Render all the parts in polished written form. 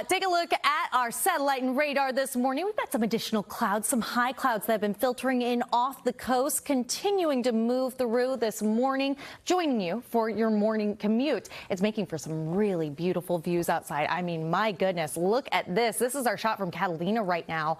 Take a look at our satellite and radar this morning. We've got some additional clouds, some high clouds that have been filtering in off the coast, continuing to move through this morning, joining you for your morning commute. It's making for some really beautiful views outside. I mean, my goodness, look at this. This is our shot from Catalina right now.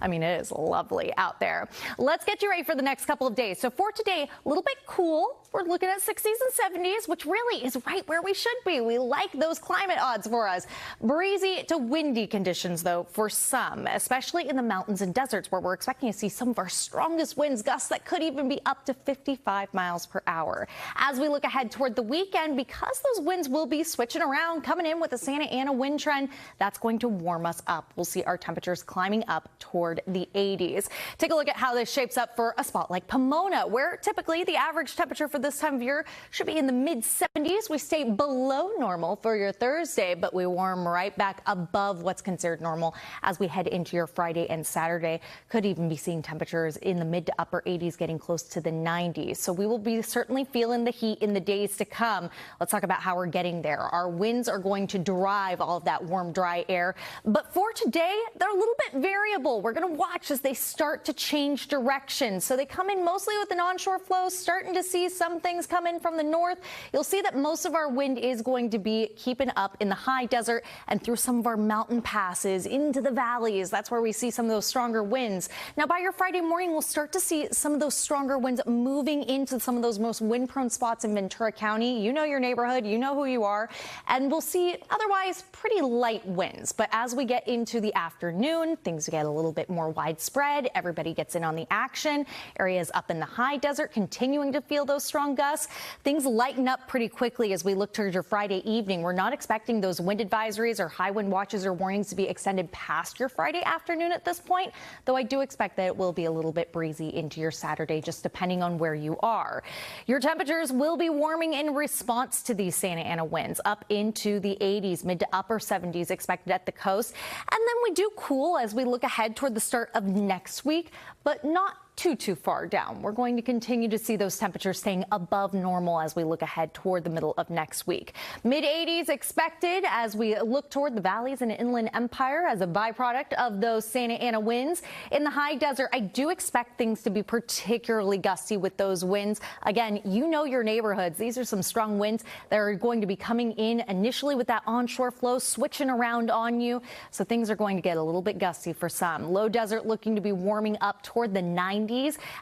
I mean, it is lovely out there. Let's get you ready for the next couple of days. So for today, a little bit cool. We're looking at 60s and 70s, which really is right where we should be. We like those climate odds for us. Breezy to windy conditions, though, for some, especially in the mountains and deserts, where we're expecting to see some of our strongest winds, gusts that could even be up to 55 miles per hour. As we look ahead toward the weekend, because those winds will be switching around, coming in with a Santa Ana wind trend, that's going to warm us up. We'll see our temperatures climbing up toward the 80s. Take a look at how this shapes up for a spot like Pomona, where typically the average temperature for this time of year should be in the mid-70s. We stay below normal for your Thursday, but we warm right back above what's considered normal as we head into your Friday and Saturday. Could even be seeing temperatures in the mid to upper 80s, getting close to the 90s. So we will be certainly feeling the heat in the days to come. Let's talk about how we're getting there. Our winds are going to drive all of that warm, dry air. But for today, they're a little bit variable. We're going to watch as they start to change direction. So they come in mostly with an onshore flow, starting to see some things come in from the north. You'll see that most of our wind is going to be keeping up in the high desert and through some of our mountain passes into the valleys. That's where we see some of those stronger winds. Now, by your Friday morning, we'll start to see some of those stronger winds moving into some of those most wind-prone spots in Ventura County. You know your neighborhood, you know who you are, and we'll see otherwise pretty light winds. But as we get into the afternoon, things get a little bit more widespread. Everybody gets in on the action. Areas up in the high desert continuing to feel those strong gusts. Things lighten up pretty quickly as we look towards your Friday evening. We're not expecting those wind advisories or high wind watches or warnings to be extended past your Friday afternoon at this point, though I do expect that it will be a little bit breezy into your Saturday, just depending on where you are. Your temperatures will be warming in response to these Santa Ana winds, up into the 80s, mid to upper 70s expected at the coast. And then we do cool as we look ahead toward the start of next week, but not too far down. We're going to continue to see those temperatures staying above normal as we look ahead toward the middle of next week. Mid-80s expected as we look toward the valleys and inland empire as a byproduct of those Santa Ana winds. In the high desert, I do expect things to be particularly gusty with those winds. Again, you know your neighborhoods. These are some strong winds that are going to be coming in initially with that onshore flow switching around on you. So things are going to get a little bit gusty for some. Low desert looking to be warming up toward the 90s.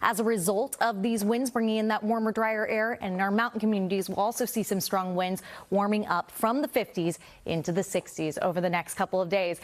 As a result of these winds bringing in that warmer, drier air, and in our mountain communities, we'll also see some strong winds warming up from the 50s into the 60s over the next couple of days.